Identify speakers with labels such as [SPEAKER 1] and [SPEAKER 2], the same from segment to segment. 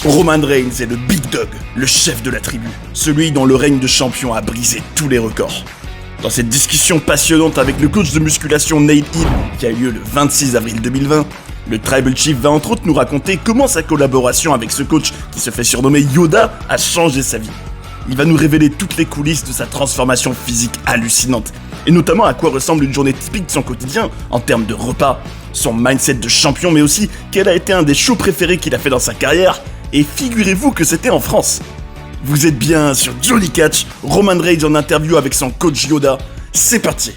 [SPEAKER 1] Roman Reigns est le Big Dog, le chef de la tribu, celui dont le règne de champion a brisé tous les records. Dans cette discussion passionnante avec le coach de musculation Nate Hill, qui a eu lieu le 26 avril 2020, le Tribal Chief va entre autres nous raconter comment sa collaboration avec ce coach, qui se fait surnommer Yoda, a changé sa vie. Il va nous révéler toutes les coulisses de sa transformation physique hallucinante, et notamment à quoi ressemble une journée typique de son quotidien en termes de repas, son mindset de champion, mais aussi quel a été un des shows préférés qu'il a fait dans sa carrière, et figurez-vous que c'était en France. Vous êtes bien sur Johnny Catch, Roman Reigns en interview avec son coach Yoda, c'est parti.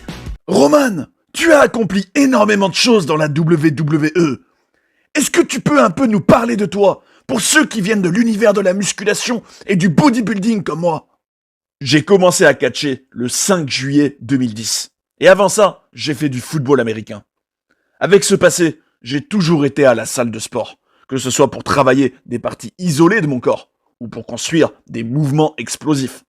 [SPEAKER 1] Roman, tu as accompli énormément de choses dans la WWE. Est-ce que tu peux un peu nous parler de toi, pour ceux qui viennent de l'univers de la musculation et du bodybuilding comme moi? J'ai commencé à catcher le 5 juillet 2010. Et avant ça, j'ai fait du football américain. Avec ce passé, j'ai toujours été à la salle de sport, que ce soit pour travailler des parties isolées de mon corps, ou pour construire des mouvements explosifs.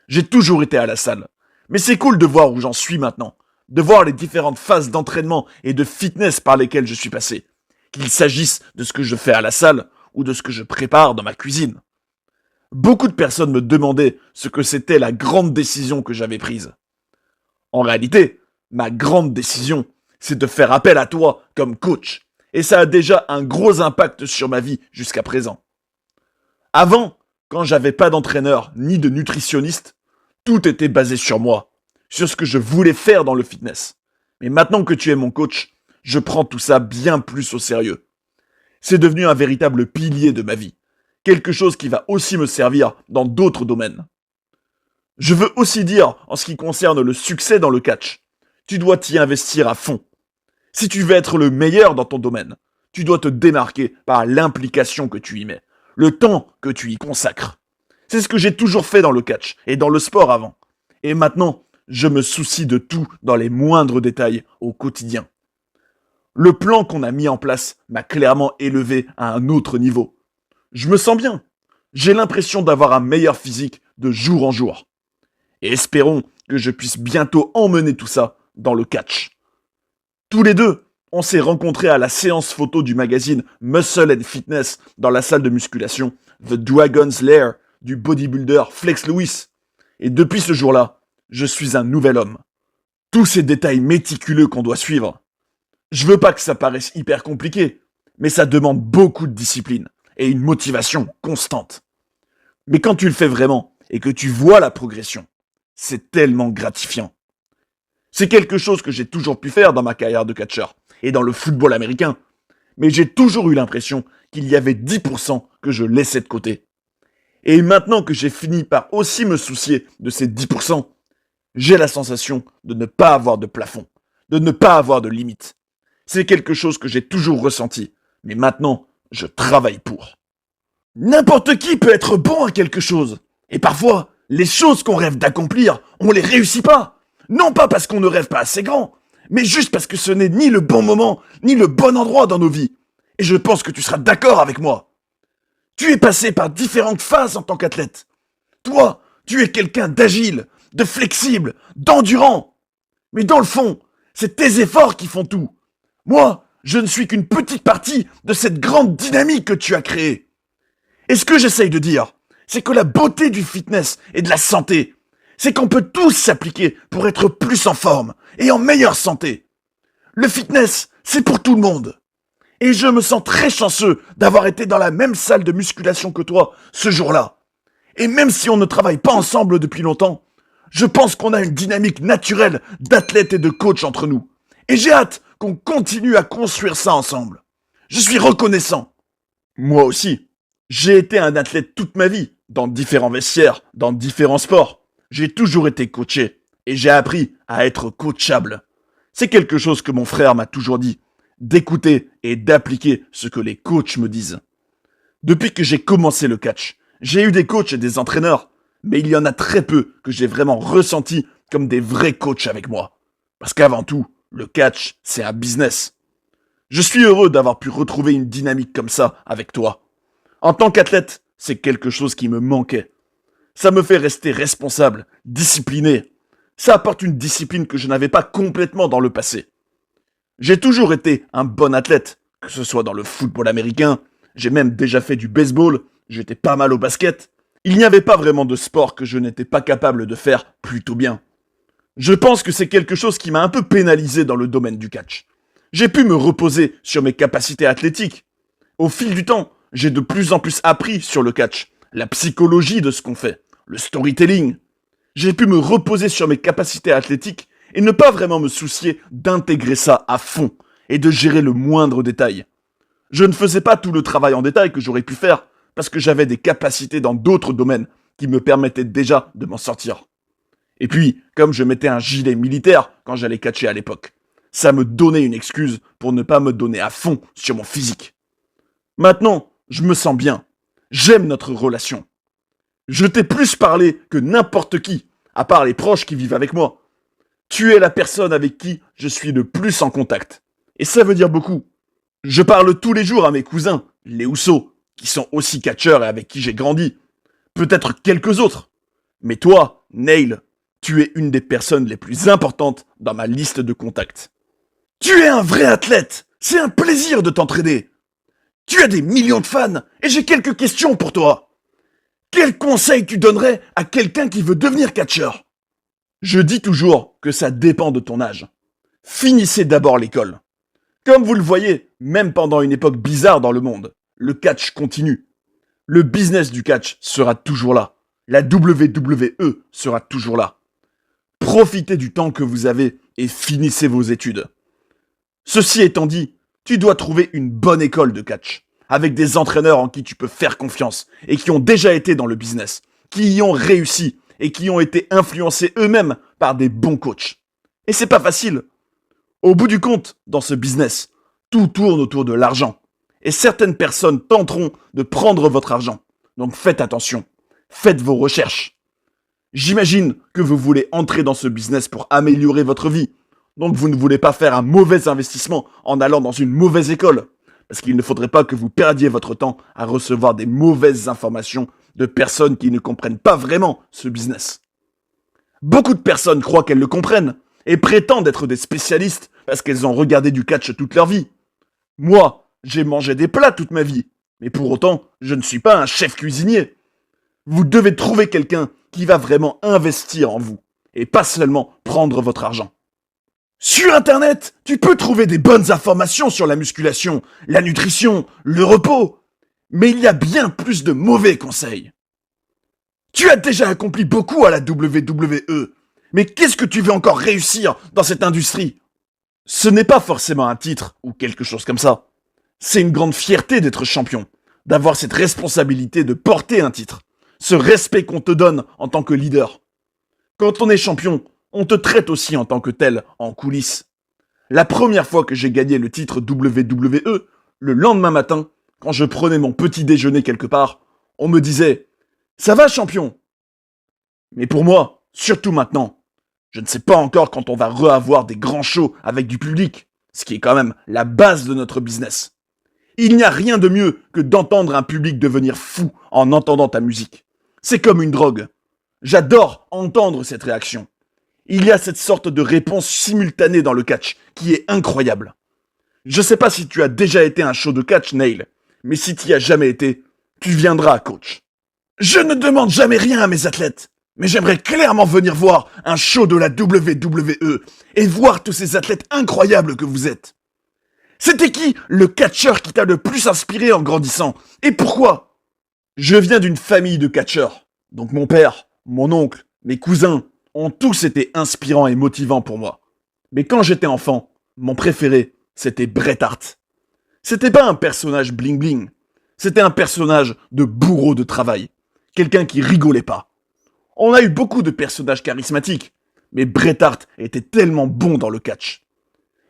[SPEAKER 1] J'ai toujours été à la salle. Mais c'est cool de voir où j'en suis maintenant, de voir les différentes phases d'entraînement et de fitness par lesquelles je suis passé, qu'il s'agisse de ce que je fais à la salle ou de ce que je prépare dans ma cuisine. Beaucoup de personnes me demandaient ce que c'était la grande décision que j'avais prise. En réalité, ma grande décision, c'est de faire appel à toi comme coach, et ça a déjà un gros impact sur ma vie jusqu'à présent. Avant, quand j'avais pas d'entraîneur ni de nutritionniste, tout était basé sur moi, sur ce que je voulais faire dans le fitness. Mais maintenant que tu es mon coach, je prends tout ça bien plus au sérieux. C'est devenu un véritable pilier de ma vie, quelque chose qui va aussi me servir dans d'autres domaines. Je veux aussi dire, en ce qui concerne le succès dans le catch, tu dois t'y investir à fond. Si tu veux être le meilleur dans ton domaine, tu dois te démarquer par l'implication que tu y mets, le temps que tu y consacres. C'est ce que j'ai toujours fait dans le catch et dans le sport avant. Et maintenant, je me soucie de tout dans les moindres détails au quotidien. Le plan qu'on a mis en place m'a clairement élevé à un autre niveau. Je me sens bien. J'ai l'impression d'avoir un meilleur physique de jour en jour. Et espérons que je puisse bientôt emmener tout ça dans le catch. Tous les deux, on s'est rencontrés à la séance photo du magazine Muscle and Fitness dans la salle de musculation The Dragon's Lair du bodybuilder Flex Lewis. Et depuis ce jour-là, je suis un nouvel homme. Tous ces détails méticuleux qu'on doit suivre. Je veux pas que ça paraisse hyper compliqué, mais ça demande beaucoup de discipline et une motivation constante. Mais quand tu le fais vraiment et que tu vois la progression, c'est tellement gratifiant. C'est quelque chose que j'ai toujours pu faire dans ma carrière de catcheur et dans le football américain, mais j'ai toujours eu l'impression qu'il y avait 10% que je laissais de côté. Et maintenant que j'ai fini par aussi me soucier de ces 10%, j'ai la sensation de ne pas avoir de plafond, de ne pas avoir de limite. C'est quelque chose que j'ai toujours ressenti, mais maintenant, je travaille pour. N'importe qui peut être bon à quelque chose. Et parfois, les choses qu'on rêve d'accomplir, on les réussit pas. Non pas parce qu'on ne rêve pas assez grand, mais juste parce que ce n'est ni le bon moment, ni le bon endroit dans nos vies. Et je pense que tu seras d'accord avec moi. Tu es passé par différentes phases en tant qu'athlète. Toi, tu es quelqu'un d'agile, de flexible, d'endurant. Mais dans le fond, c'est tes efforts qui font tout. Moi, je ne suis qu'une petite partie de cette grande dynamique que tu as créée. Et ce que j'essaye de dire, c'est que la beauté du fitness et de la santé, c'est qu'on peut tous s'appliquer pour être plus en forme et en meilleure santé. Le fitness, c'est pour tout le monde. Et je me sens très chanceux d'avoir été dans la même salle de musculation que toi ce jour-là. Et même si on ne travaille pas ensemble depuis longtemps, je pense qu'on a une dynamique naturelle d'athlète et de coach entre nous. Et j'ai hâte qu'on continue à construire ça ensemble. Je suis reconnaissant. Moi aussi. J'ai été un athlète toute ma vie, dans différents vestiaires, dans différents sports. J'ai toujours été coaché et j'ai appris à être coachable. C'est quelque chose que mon frère m'a toujours dit, d'écouter et d'appliquer ce que les coachs me disent. Depuis que j'ai commencé le catch, j'ai eu des coachs et des entraîneurs, mais il y en a très peu que j'ai vraiment ressenti comme des vrais coachs avec moi. Parce qu'avant tout, le catch, c'est un business. Je suis heureux d'avoir pu retrouver une dynamique comme ça avec toi. En tant qu'athlète, c'est quelque chose qui me manquait. Ça me fait rester responsable, discipliné. Ça apporte une discipline que je n'avais pas complètement dans le passé. J'ai toujours été un bon athlète, que ce soit dans le football américain, J'ai même déjà fait du baseball, j'étais pas mal au basket. Il n'y avait pas vraiment de sport que je n'étais pas capable de faire plutôt bien. Je pense que c'est quelque chose qui m'a un peu pénalisé dans le domaine du catch. J'ai pu me reposer sur mes capacités athlétiques. Au fil du temps, j'ai de plus en plus appris sur le catch, la psychologie de ce qu'on fait, le storytelling. J'ai pu me reposer sur mes capacités athlétiques et ne pas vraiment me soucier d'intégrer ça à fond et de gérer le moindre détail. Je ne faisais pas tout le travail en détail que j'aurais pu faire parce que j'avais des capacités dans d'autres domaines qui me permettaient déjà de m'en sortir. Et puis, comme je mettais un gilet militaire quand j'allais catcher à l'époque, ça me donnait une excuse pour ne pas me donner à fond sur mon physique. Maintenant, je me sens bien. J'aime notre relation. Je t'ai plus parlé que n'importe qui, à part les proches qui vivent avec moi. Tu es la personne avec qui je suis le plus en contact. Et ça veut dire beaucoup. Je parle tous les jours à mes cousins, les Housseaux, qui sont aussi catcheurs et avec qui j'ai grandi. Peut-être quelques autres. Mais toi, Neil, tu es une des personnes les plus importantes dans ma liste de contacts. Tu es un vrai athlète. C'est un plaisir de t'entraîner. Tu as des millions de fans et j'ai quelques questions pour toi. Quel conseil tu donnerais à quelqu'un qui veut devenir catcheur ? Je dis toujours que ça dépend de ton âge. Finissez d'abord l'école. Comme vous le voyez, même pendant une époque bizarre dans le monde, le catch continue. Le business du catch sera toujours là. La WWE sera toujours là. Profitez du temps que vous avez et finissez vos études. Ceci étant dit, tu dois trouver une bonne école de catch, avec des entraîneurs en qui tu peux faire confiance et qui ont déjà été dans le business, qui y ont réussi et qui ont été influencés eux-mêmes par des bons coachs. Et c'est pas facile. Au bout du compte, dans ce business, tout tourne autour de l'argent. Et certaines personnes tenteront de prendre votre argent. Donc faites attention. Faites vos recherches. J'imagine que vous voulez entrer dans ce business pour améliorer votre vie. Donc vous ne voulez pas faire un mauvais investissement en allant dans une mauvaise école. Parce qu'il ne faudrait pas que vous perdiez votre temps à recevoir des mauvaises informations de personnes qui ne comprennent pas vraiment ce business. Beaucoup de personnes croient qu'elles le comprennent et prétendent être des spécialistes parce qu'elles ont regardé du catch toute leur vie. Moi, j'ai mangé des plats toute ma vie, mais pour autant, je ne suis pas un chef cuisinier. Vous devez trouver quelqu'un qui va vraiment investir en vous et pas seulement prendre votre argent. Sur Internet, tu peux trouver des bonnes informations sur la musculation, la nutrition, le repos, mais il y a bien plus de mauvais conseils. Tu as déjà accompli beaucoup à la WWE, mais qu'est-ce que tu veux encore réussir dans cette industrie ? Ce n'est pas forcément un titre ou quelque chose comme ça. C'est une grande fierté d'être champion, d'avoir cette responsabilité de porter un titre, ce respect qu'on te donne en tant que leader. Quand on est champion, on te traite aussi en tant que tel en coulisses. La première fois que j'ai gagné le titre WWE, le lendemain matin, quand je prenais mon petit déjeuner quelque part, on me disait « Ça va, champion ?» Mais pour moi, surtout maintenant, je ne sais pas encore quand on va reavoir des grands shows avec du public, ce qui est quand même la base de notre business. Il n'y a rien de mieux que d'entendre un public devenir fou en entendant ta musique. C'est comme une drogue. J'adore entendre cette réaction. Il y a cette sorte de réponse simultanée dans le catch qui est incroyable. Je sais pas si tu as déjà été à un show de catch, Neil, mais si tu y as jamais été, tu viendras, coach. Je ne demande jamais rien à mes athlètes, mais j'aimerais clairement venir voir un show de la WWE et voir tous ces athlètes incroyables que vous êtes. C'était qui le catcheur qui t'a le plus inspiré en grandissant? Et pourquoi? Je viens d'une famille de catcheurs, donc mon père, mon oncle, mes cousins ont tous été inspirants et motivants pour moi. Mais quand j'étais enfant, mon préféré, c'était Bret Hart. C'était pas un personnage bling-bling, c'était un personnage de bourreau de travail, quelqu'un qui rigolait pas. On a eu beaucoup de personnages charismatiques, mais Bret Hart était tellement bon dans le catch.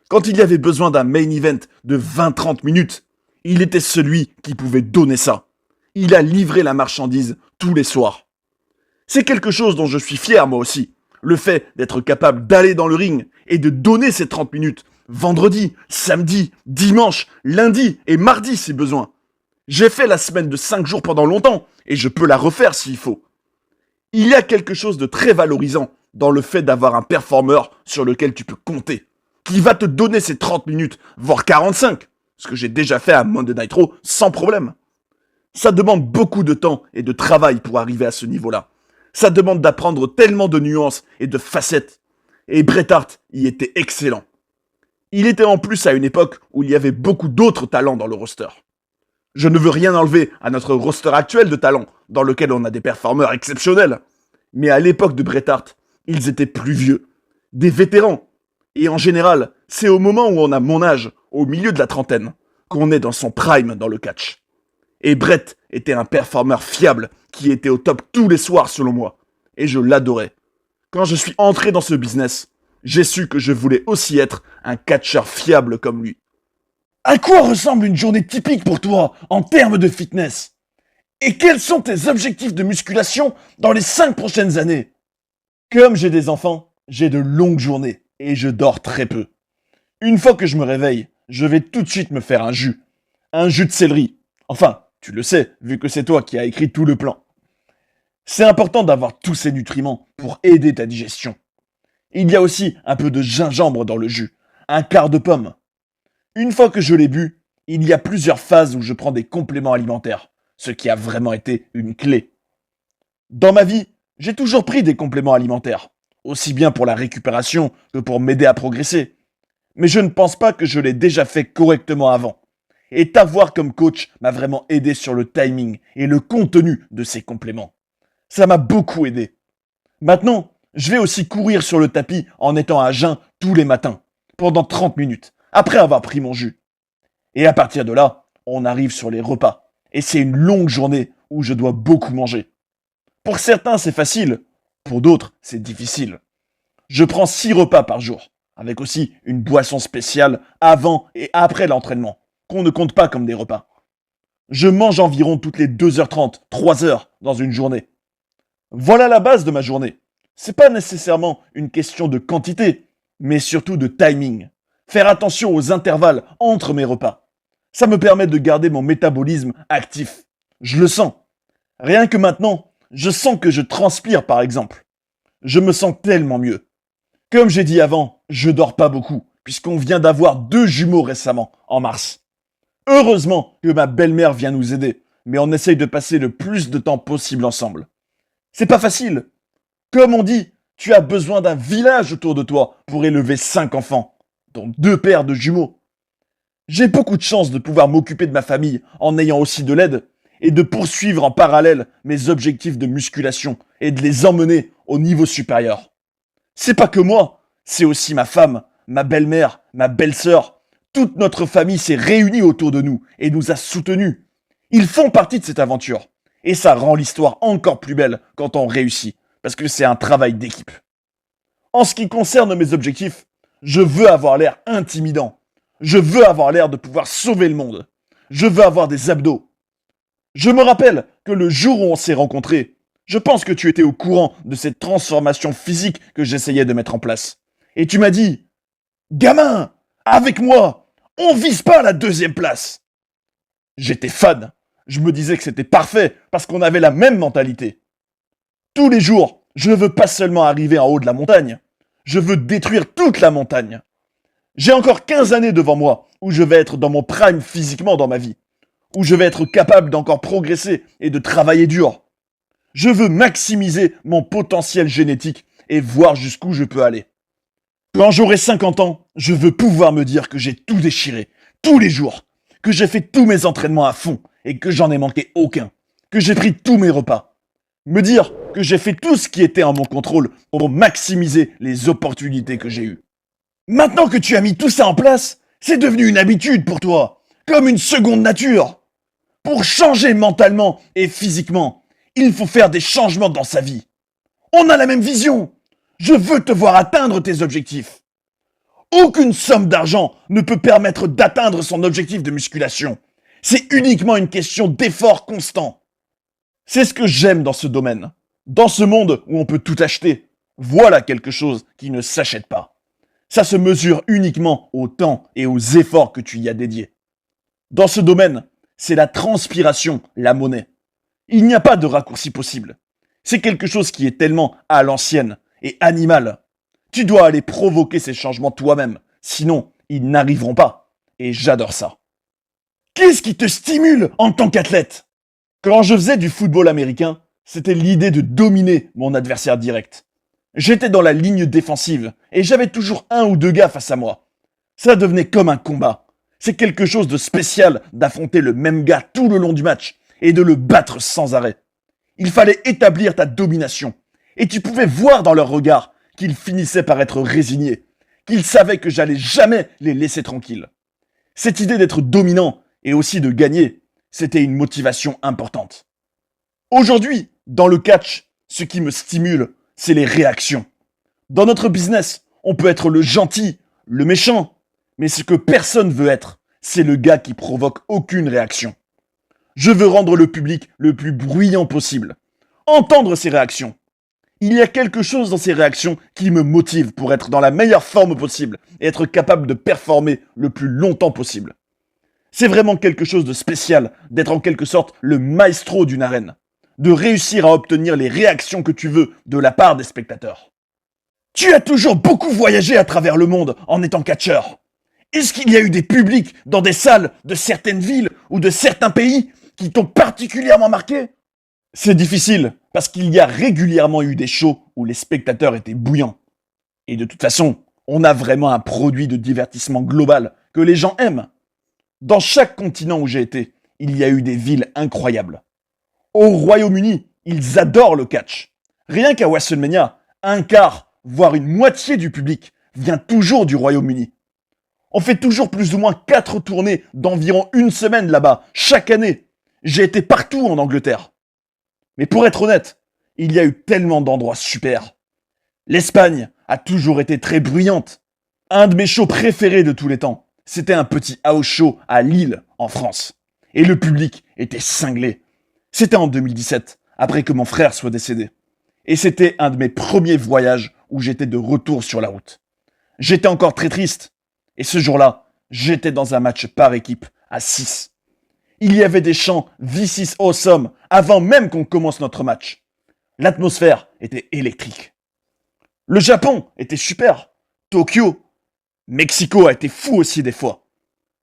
[SPEAKER 1] Quand il y avait besoin d'un main event de 20-30 minutes, il était celui qui pouvait donner ça. Il a livré la marchandise tous les soirs. C'est quelque chose dont je suis fier moi aussi. Le fait d'être capable d'aller dans le ring et de donner ces 30 minutes, vendredi, samedi, dimanche, lundi et mardi si besoin. J'ai fait la semaine de 5 jours pendant longtemps et je peux la refaire s'il faut. Il y a quelque chose de très valorisant dans le fait d'avoir un performeur sur lequel tu peux compter, qui va te donner ces 30 minutes, voire 45, ce que j'ai déjà fait à Monday Night Raw sans problème. Ça demande beaucoup de temps et de travail pour arriver à ce niveau-là. Ça demande d'apprendre tellement de nuances et de facettes. Et Bret Hart y était excellent. Il était en plus à une époque où il y avait beaucoup d'autres talents dans le roster. Je ne veux rien enlever à notre roster actuel de talents, dans lequel on a des performeurs exceptionnels. Mais à l'époque de Bret Hart, ils étaient plus vieux, des vétérans. Et en général, c'est au moment où on a mon âge, au milieu de la trentaine, qu'on est dans son prime dans le catch. Et Bret était un performeur fiable qui était au top tous les soirs selon moi. Et je l'adorais. Quand je suis entré dans ce business, j'ai su que je voulais aussi être un catcheur fiable comme lui. À quoi ressemble une journée typique pour toi en termes de fitness? Et quels sont tes objectifs de musculation dans les 5 prochaines années? Comme j'ai des enfants, j'ai de longues journées et je dors très peu. Une fois que je me réveille, je vais tout de suite me faire un jus. Un jus de céleri. Enfin, tu le sais, vu que c'est toi qui as écrit tout le plan. C'est important d'avoir tous ces nutriments pour aider ta digestion. Il y a aussi un peu de gingembre dans le jus, un quart de pomme. Une fois que je l'ai bu, il y a plusieurs phases où je prends des compléments alimentaires, ce qui a vraiment été une clé. Dans ma vie, j'ai toujours pris des compléments alimentaires, aussi bien pour la récupération que pour m'aider à progresser. Mais je ne pense pas que je l'ai déjà fait correctement avant. Et t'avoir comme coach m'a vraiment aidé sur le timing et le contenu de ces compléments. Ça m'a beaucoup aidé. Maintenant, je vais aussi courir sur le tapis en étant à jeun tous les matins, pendant 30 minutes, après avoir pris mon jus. Et à partir de là, on arrive sur les repas. Et c'est une longue journée où je dois beaucoup manger. Pour certains, c'est facile. Pour d'autres, c'est difficile. Je prends 6 repas par jour, avec aussi une boisson spéciale avant et après l'entraînement, qu'on ne compte pas comme des repas. Je mange environ toutes les 2h30, 3h dans une journée. Voilà la base de ma journée. C'est pas nécessairement une question de quantité, mais surtout de timing. Faire attention aux intervalles entre mes repas. Ça me permet de garder mon métabolisme actif. Je le sens. Rien que maintenant, je sens que je transpire par exemple. Je me sens tellement mieux. Comme j'ai dit avant, je dors pas beaucoup, puisqu'on vient d'avoir 2 jumeaux récemment, en mars. Heureusement que ma belle-mère vient nous aider, mais on essaye de passer le plus de temps possible ensemble. C'est pas facile. Comme on dit, tu as besoin d'un village autour de toi pour élever 5 enfants, dont 2 paires de jumeaux. J'ai beaucoup de chance de pouvoir m'occuper de ma famille en ayant aussi de l'aide et de poursuivre en parallèle mes objectifs de musculation et de les emmener au niveau supérieur. C'est pas que moi, c'est aussi ma femme, ma belle-mère, ma belle-sœur. Toute notre famille s'est réunie autour de nous et nous a soutenus. Ils font partie de cette aventure. Et ça rend l'histoire encore plus belle quand on réussit, parce que c'est un travail d'équipe. En ce qui concerne mes objectifs, je veux avoir l'air intimidant. Je veux avoir l'air de pouvoir sauver le monde. Je veux avoir des abdos. Je me rappelle que le jour où on s'est rencontrés, je pense que tu étais au courant de cette transformation physique que j'essayais de mettre en place. Et tu m'as dit, gamin, avec moi, on vise pas la 2e place. J'étais fan. Je me disais que c'était parfait parce qu'on avait la même mentalité. Tous les jours, je veux pas seulement arriver en haut de la montagne, je veux détruire toute la montagne. J'ai encore 15 années devant moi où je vais être dans mon prime physiquement dans ma vie, où je vais être capable d'encore progresser et de travailler dur. Je veux maximiser mon potentiel génétique et voir jusqu'où je peux aller. Quand j'aurai 50 ans, je veux pouvoir me dire que j'ai tout déchiré, tous les jours, que j'ai fait tous mes entraînements à fond et que j'en ai manqué aucun, que j'ai pris tous mes repas. Me dire que j'ai fait tout ce qui était en mon contrôle pour maximiser les opportunités que j'ai eues. Maintenant que tu as mis tout ça en place, c'est devenu une habitude pour toi, comme une seconde nature. Pour changer mentalement et physiquement, il faut faire des changements dans sa vie. On a la même vision. Je veux te voir atteindre tes objectifs. Aucune somme d'argent ne peut permettre d'atteindre son objectif de musculation. C'est uniquement une question d'effort constant. C'est ce que j'aime dans ce domaine. Dans ce monde où on peut tout acheter, voilà quelque chose qui ne s'achète pas. Ça se mesure uniquement au temps et aux efforts que tu y as dédiés. Dans ce domaine, c'est la transpiration, la monnaie. Il n'y a pas de raccourci possible. C'est quelque chose qui est tellement à l'ancienne et animal. Tu dois aller provoquer ces changements toi-même, sinon ils n'arriveront pas. Et j'adore ça. Qu'est-ce qui te stimule en tant qu'athlète ? Quand je faisais du football américain, c'était l'idée de dominer mon adversaire direct. J'étais dans la ligne défensive et j'avais toujours un ou deux gars face à moi. Ça devenait comme un combat. C'est quelque chose de spécial d'affronter le même gars tout le long du match et de le battre sans arrêt. Il fallait établir ta domination. Et tu pouvais voir dans leur regard qu'ils finissaient par être résignés, qu'ils savaient que j'allais jamais les laisser tranquilles. Cette idée d'être dominant et aussi de gagner, c'était une motivation importante. Aujourd'hui, dans le catch, ce qui me stimule, c'est les réactions. Dans notre business, on peut être le gentil, le méchant, mais ce que personne veut être, c'est le gars qui provoque aucune réaction. Je veux rendre le public le plus bruyant possible. Entendre ses réactions. Il y a quelque chose dans ces réactions qui me motive pour être dans la meilleure forme possible et être capable de performer le plus longtemps possible. C'est vraiment quelque chose de spécial d'être en quelque sorte le maestro d'une arène, de réussir à obtenir les réactions que tu veux de la part des spectateurs. Tu as toujours beaucoup voyagé à travers le monde en étant catcheur. Est-ce qu'il y a eu des publics dans des salles de certaines villes ou de certains pays qui t'ont particulièrement marqué ? C'est difficile, parce qu'il y a régulièrement eu des shows où les spectateurs étaient bouillants. Et de toute façon, on a vraiment un produit de divertissement global que les gens aiment. Dans chaque continent où j'ai été, il y a eu des villes incroyables. Au Royaume-Uni, ils adorent le catch. Rien qu'à WrestleMania, un quart, voire une moitié du public vient toujours du Royaume-Uni. On fait toujours plus ou moins 4 tournées d'environ une semaine là-bas, chaque année. J'ai été partout en Angleterre. Mais pour être honnête, il y a eu tellement d'endroits super. L'Espagne a toujours été très bruyante. Un de mes shows préférés de tous les temps, c'était un petit house show à Lille, en France. Et le public était cinglé. C'était en 2017, après que mon frère soit décédé. Et c'était un de mes premiers voyages où j'étais de retour sur la route. J'étais encore très triste. Et ce jour-là, j'étais dans un match par équipe à 6. Il y avait des chants « This is awesome » avant même qu'on commence notre match. L'atmosphère était électrique. Le Japon était super. Tokyo. Mexico a été fou aussi des fois.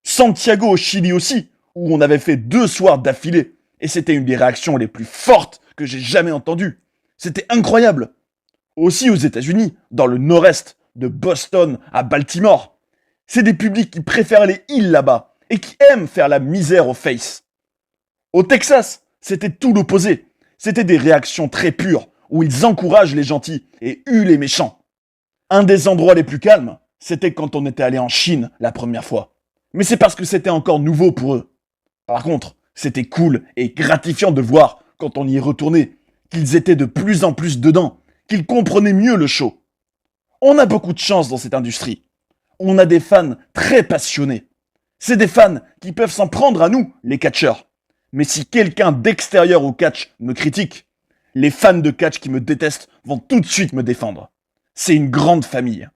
[SPEAKER 1] Santiago au Chili aussi, où on avait fait 2 soirs d'affilée. Et c'était une des réactions les plus fortes que j'ai jamais entendues. C'était incroyable. Aussi aux États-Unis, dans le nord-est, de Boston à Baltimore. C'est des publics qui préfèrent les îles là-bas et qui aiment faire la misère aux faces. Au Texas, c'était tout l'opposé. C'était des réactions très pures où ils encouragent les gentils et huent les méchants. Un des endroits les plus calmes, c'était quand on était allé en Chine la première fois. Mais c'est parce que c'était encore nouveau pour eux. Par contre, c'était cool et gratifiant de voir, quand on y est retourné, qu'ils étaient de plus en plus dedans, qu'ils comprenaient mieux le show. On a beaucoup de chance dans cette industrie. On a des fans très passionnés. C'est des fans qui peuvent s'en prendre à nous, les catcheurs. Mais si quelqu'un d'extérieur au catch me critique, les fans de catch qui me détestent vont tout de suite me défendre. C'est une grande famille.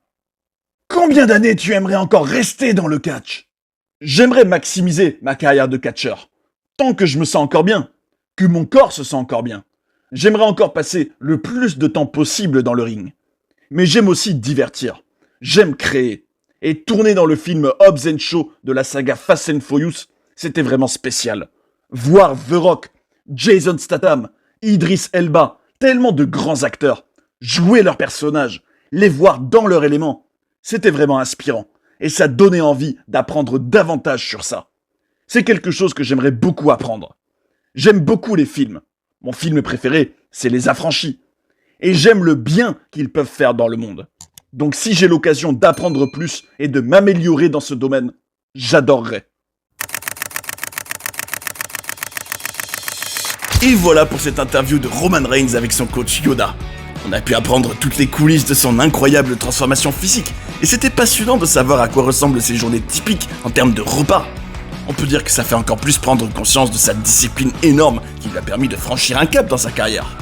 [SPEAKER 1] Combien d'années tu aimerais encore rester dans le catch ? J'aimerais maximiser ma carrière de catcheur. Tant que je me sens encore bien, que mon corps se sent encore bien. J'aimerais encore passer le plus de temps possible dans le ring. Mais j'aime aussi divertir. J'aime créer. Et tourner dans le film Hobbs & Shaw de la saga Fast and Furious, c'était vraiment spécial. Voir The Rock, Jason Statham, Idris Elba, tellement de grands acteurs, jouer leurs personnages, les voir dans leur élément, c'était vraiment inspirant. Et ça donnait envie d'apprendre davantage sur ça. C'est quelque chose que j'aimerais beaucoup apprendre. J'aime beaucoup les films. Mon film préféré, c'est Les Affranchis. Et j'aime le bien qu'ils peuvent faire dans le monde. Donc si j'ai l'occasion d'apprendre plus et de m'améliorer dans ce domaine, j'adorerais. Et voilà pour cette interview de Roman Reigns avec son coach Yoda. On a pu apprendre toutes les coulisses de son incroyable transformation physique, et c'était passionnant de savoir à quoi ressemblent ses journées typiques en termes de repas. On peut dire que ça fait encore plus prendre conscience de sa discipline énorme qui lui a permis de franchir un cap dans sa carrière.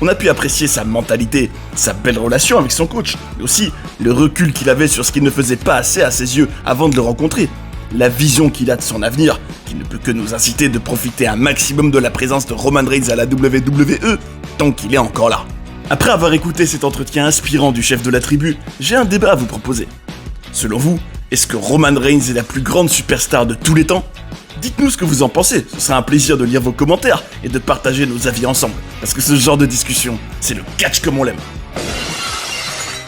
[SPEAKER 1] On a pu apprécier sa mentalité, sa belle relation avec son coach, mais aussi le recul qu'il avait sur ce qu'il ne faisait pas assez à ses yeux avant de le rencontrer, la vision qu'il a de son avenir, qui ne peut que nous inciter de profiter un maximum de la présence de Roman Reigns à la WWE, tant qu'il est encore là. Après avoir écouté cet entretien inspirant du chef de la tribu, j'ai un débat à vous proposer. Selon vous, est-ce que Roman Reigns est la plus grande superstar de tous les temps ? dites-nous ce que vous en pensez, ce sera un plaisir de lire vos commentaires et de partager nos avis ensemble, parce que ce genre de discussion, c'est le catch comme on l'aime.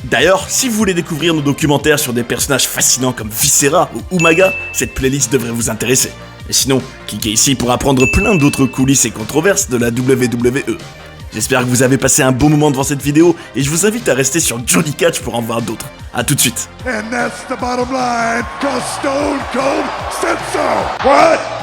[SPEAKER 1] D'ailleurs, si vous voulez découvrir nos documentaires sur des personnages fascinants comme Viscera ou Umaga, cette playlist devrait vous intéresser. Et sinon, cliquez ici pour apprendre plein d'autres coulisses et controverses de la WWE. J'espère que vous avez passé un bon moment devant cette vidéo et je vous invite à rester sur Johnny Catch pour en voir d'autres. A tout de suite.
[SPEAKER 2] And that's the bottom line, 'cause Stone Cold said so. What?